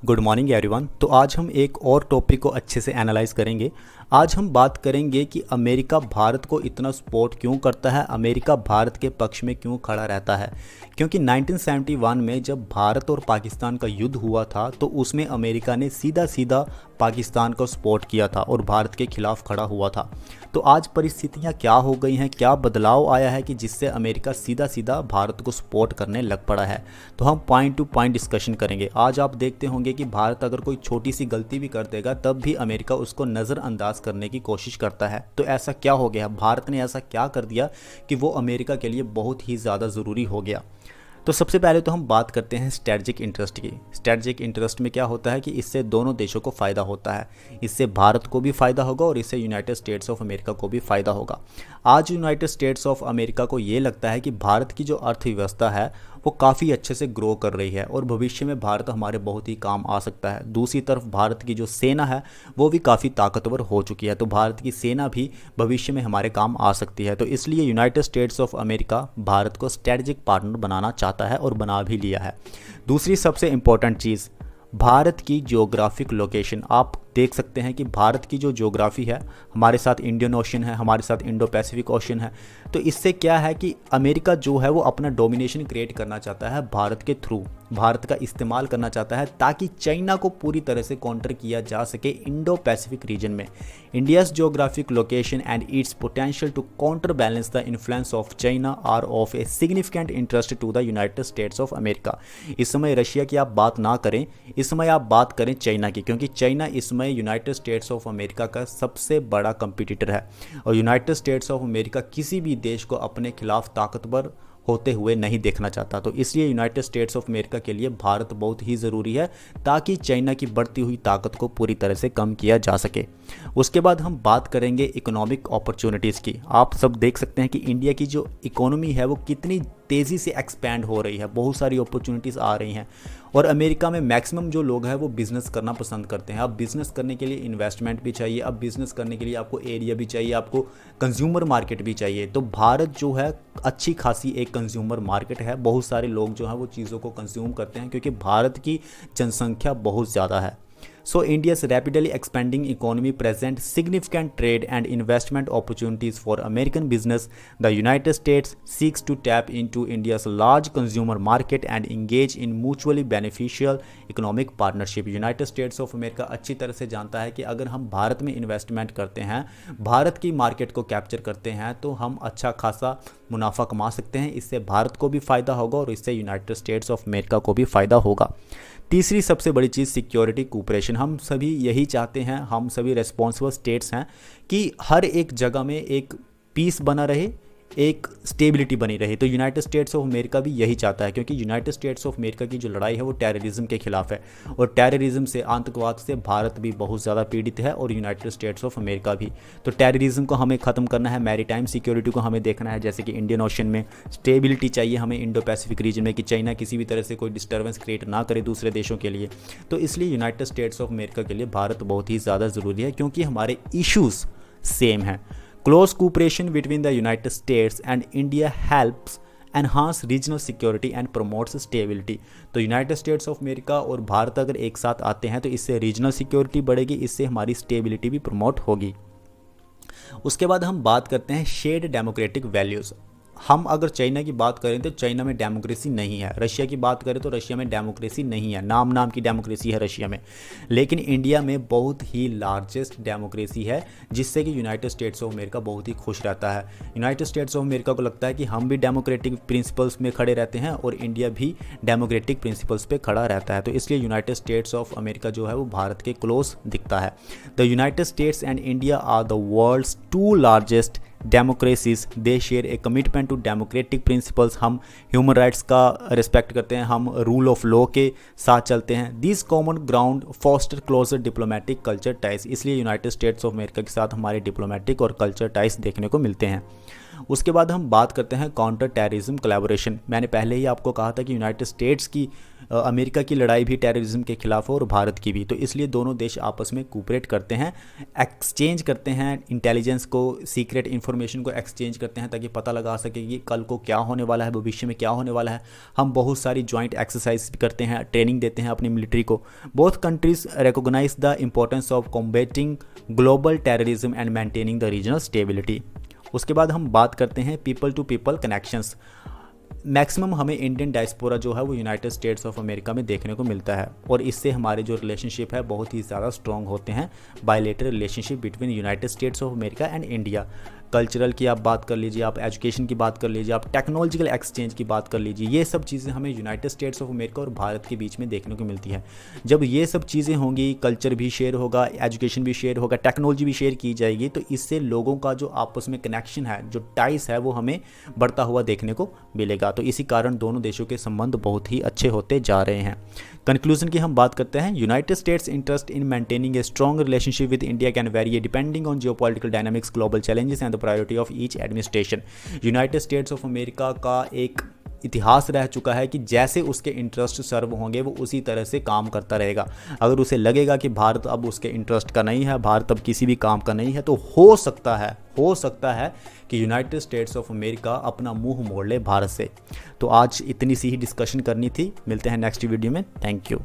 Good morning everyone. तो आज हम एक और टॉपिक को अच्छे से एनालाइज करेंगे। आज हम बात करेंगे कि अमेरिका भारत को इतना सपोर्ट क्यों करता है, अमेरिका भारत के पक्ष में क्यों खड़ा रहता है। क्योंकि 1971 में जब भारत और पाकिस्तान का युद्ध हुआ था तो उसमें अमेरिका ने सीधा सीधा पाकिस्तान को सपोर्ट किया था और भारत के खिलाफ खड़ा हुआ था। तो आज परिस्थितियां क्या हो गई हैं, क्या बदलाव आया है कि जिससे अमेरिका सीधा सीधा भारत को सपोर्ट करने लग पड़ा है। तो हम पॉइंट टू पॉइंट डिस्कशन करेंगे। आज आप देखते होंगे कि भारत अगर कोई छोटी सी गलती भी कर देगा तब भी अमेरिका उसको नज़रअंदाज करने की कोशिश करता है। तो ऐसा क्या हो गया, भारत ने ऐसा क्या कर दिया कि वो अमेरिका के लिए बहुत ही ज़्यादा ज़रूरी हो गया। तो सबसे पहले तो हम बात करते हैं स्ट्रेटजिक इंटरेस्ट की। स्ट्रेटजिक इंटरेस्ट में क्या होता है कि इससे दोनों देशों को फ़ायदा होता है। इससे भारत को भी फ़ायदा होगा और इससे यूनाइटेड स्टेट्स ऑफ अमेरिका को भी फ़ायदा होगा। आज यूनाइटेड स्टेट्स ऑफ अमेरिका को ये लगता है कि भारत की जो अर्थव्यवस्था है वो काफ़ी अच्छे से ग्रो कर रही है और भविष्य में भारत हमारे बहुत ही काम आ सकता है। दूसरी तरफ भारत की जो सेना है वो भी काफ़ी ताकतवर हो चुकी है, तो भारत की सेना भी भविष्य में हमारे काम आ सकती है। तो इसलिए United States of America Bharat को स्ट्रेटजिक पार्टनर बनाना चाहता है और बना भी लिया है। दूसरी सबसे इम्पोर्टेंट चीज़, भारत की जियोग्राफिक लोकेशन। आप देख सकते हैं कि भारत की जो ज्योग्राफी है, हमारे साथ इंडियन ओशन है, हमारे साथ इंडो पैसिफिक ओशन है। तो इससे क्या है कि अमेरिका जो है वो अपना डोमिनेशन क्रिएट करना चाहता है भारत के थ्रू, भारत का इस्तेमाल करना चाहता है ताकि चाइना को पूरी तरह से काउंटर किया जा सके इंडो पैसिफिक रीजन में। India's geographic location and its potential to counter balance the influence of China are of a significant interest to the United States of America. इस समय रशिया की आप बात ना करें, इस समय आप बात करें चाइना की, क्योंकि चाइना इस समय यूनाइटेड स्टेट्स ऑफ अमेरिका का सबसे बड़ा कंपटीटर है और यूनाइटेड स्टेट्स ऑफ अमेरिका किसी भी देश को अपने खिलाफ ताकतवर होते हुए नहीं देखना चाहता। तो इसलिए यूनाइटेड स्टेट्स ऑफ अमेरिका के लिए भारत बहुत ही ज़रूरी है ताकि चाइना की बढ़ती हुई ताकत को पूरी तरह से कम किया जा सके। उसके बाद हम बात करेंगे इकोनॉमिक अपॉर्चुनिटीज़ की। आप सब देख सकते हैं कि इंडिया की जो इकोनॉमी है वो कितनी तेज़ी से एक्सपैंड हो रही है, बहुत सारी अपॉर्चुनिटीज़ आ रही हैं और अमेरिका में मैक्सिमम जो लोग हैं वो बिज़नेस करना पसंद करते हैं। अब बिज़नेस करने के लिए इन्वेस्टमेंट भी चाहिए, अब बिज़नेस करने के लिए आपको एरिया भी चाहिए, आपको कंज्यूमर मार्केट भी चाहिए। तो भारत जो है अच्छी खासी एक कंज्यूमर मार्केट है, बहुत सारे लोग जो हैं वो चीज़ों को कंज्यूम करते हैं क्योंकि भारत की जनसंख्या बहुत ज़्यादा है। So India's rapidly expanding economy presents significant trade and investment opportunities for American business. The United States seeks to tap into India's large consumer market and engage in mutually beneficial economic partnership. United States of America अच्छी तरह से जानता है कि अगर हम भारत में investment करते हैं, भारत की मार्केट को कैप्चर करते हैं तो हम अच्छा खासा मुनाफा कमा सकते हैं। इससे भारत को भी फ़ायदा होगा और इससे यूनाइटेड स्टेट्स ऑफ अमेरिका को भी फ़ायदा होगा। तीसरी सबसे बड़ी चीज़ सिक्योरिटी कोऑपरेशन। हम सभी यही चाहते हैं, हम सभी रेस्पॉन्सिबल स्टेट्स हैं कि हर एक जगह में एक पीस बना रहे, एक स्टेबिलिटी बनी रहे। तो यूनाइटेड स्टेट्स ऑफ अमेरिका भी यही चाहता है क्योंकि यूनाइटेड स्टेट्स ऑफ अमेरिका की जो लड़ाई है वो टेररिज्म के खिलाफ है और टेररिज्म से, आतंकवाद से भारत भी बहुत ज़्यादा पीड़ित है और यूनाइटेड स्टेट्स ऑफ अमेरिका भी। तो टेररिज्म को हमें ख़त्म करना है, मैरीटाइम सिक्योरिटी को हमें देखना है, जैसे कि इंडियन ओशन में स्टेबिलिटी चाहिए हमें इंडो पैसिफिक रीजन में कि चाइना किसी भी तरह से कोई डिस्टर्बेंस क्रिएट ना करे दूसरे देशों के लिए। तो इसलिए यूनाइटेड स्टेट्स ऑफ अमेरिका के लिए भारत बहुत ही ज़्यादा ज़रूरी है क्योंकि हमारे इशूज़ सेम हैं। Close cooperation between the United States and India helps enhance regional security and promotes stability. तो यूनाइटेड स्टेट्स ऑफ अमेरिका और भारत अगर एक साथ आते हैं तो इससे रीजनल सिक्योरिटी बढ़ेगी, इससे हमारी स्टेबिलिटी भी प्रमोट होगी। उसके बाद हम बात करते हैं शेयर्ड डेमोक्रेटिक वैल्यूज़। हम अगर चाइना की बात करें तो चाइना में डेमोक्रेसी नहीं है, रशिया की बात करें तो रशिया में डेमोक्रेसी नहीं है, नाम की डेमोक्रेसी है रशिया में। लेकिन इंडिया में बहुत ही लार्जेस्ट डेमोक्रेसी है जिससे कि यूनाइटेड स्टेट्स ऑफ अमेरिका बहुत ही खुश रहता है। यूनाइटेड स्टेट्स ऑफ अमेरिका को लगता है कि हम भी डेमोक्रेटिक प्रिंसिपल्स में खड़े रहते हैं और इंडिया भी डेमोक्रेटिक प्रिंसिपल्स पे खड़ा रहता है। तो इसलिए यूनाइटेड स्टेट्स ऑफ अमेरिका जो है वो भारत के क्लोज दिखता है। The United States and India are the world's two largest democracies. They share a commitment to democratic principles. हम ह्यूमन राइट्स का रिस्पेक्ट करते हैं, हम रूल ऑफ लॉ के साथ चलते हैं। This common ground foster closer diplomatic culture ties. इसलिए यूनाइटेड स्टेट्स ऑफ अमेरिका के साथ हमारे डिप्लोमेटिक और कल्चर टाइज देखने को मिलते हैं। उसके बाद हम बात करते हैं काउंटर टेररिज्म कोलैबोरेशन। मैंने पहले ही आपको कहा था कि यूनाइटेड स्टेट्स की अमेरिका की लड़ाई भी टेररिज्म के खिलाफ है और भारत की भी, तो इसलिए दोनों देश आपस में कोऑपरेट करते हैं, एक्सचेंज करते हैं इंटेलिजेंस को, सीक्रेट इन्फॉर्मेशन को एक्सचेंज करते हैं ताकि पता लगा सके कि कल को क्या होने वाला है, भविष्य में क्या होने वाला है। हम बहुत सारी जॉइंट एक्सरसाइज करते हैं, ट्रेनिंग देते हैं अपनी मिलिट्री को। Both countries recognise the importance of combating global terrorism and maintaining the regional stability. उसके बाद हम बात करते हैं people to people connections. Maximum हमें इंडियन डायस्पोरा जो है वो यूनाइटेड स्टेट्स ऑफ अमेरिका में देखने को मिलता है और इससे हमारे जो रिलेशनशिप है बहुत ही ज़्यादा स्ट्रॉन्ग होते हैं, bilateral relationship between United States of America and India. Cultural की आप बात कर लीजिए, आप एजुकेशन की बात कर लीजिए, आप टेक्नोलॉजिकल एक्सचेंज की बात कर लीजिए, ये सब चीज़ें हमें यूनाइटेड स्टेट्स ऑफ अमेरिका और भारत के बीच में देखने को मिलती है। जब ये सब चीज़ें होंगी, कल्चर भी शेयर होगा, एजुकेशन भी शेयर होगा, टेक्नोलॉजी भी शेयर की जाएगी, तो इससे लोगों का जो आपस में कनेक्शन है, जो टाइस है, वो हमें बढ़ता हुआ देखने को मिलेगा। तो इसी कारण दोनों देशों के संबंध बहुत ही अच्छे होते जा रहे हैं। कंक्लूजन की हम बात करते हैं, United states interest in maintaining a strong relationship with India can very depending on geopolitical dynamics, global challenges and the priority of each administration. United States of America का एक इतिहास रह चुका है कि जैसे उसके इंटरेस्ट सर्व होंगे वो उसी तरह से काम करता रहेगा। अगर उसे लगेगा कि भारत अब उसके इंटरेस्ट का नहीं है, भारत अब किसी भी काम का नहीं है, तो हो सकता है कि यूनाइटेड स्टेट्स ऑफ अमेरिका अपना मुंह मोड़ ले भारत से। तो आज इतनी सी ही डिस्कशन करनी थी, मिलते हैं नेक्स्ट वीडियो में। Thank you.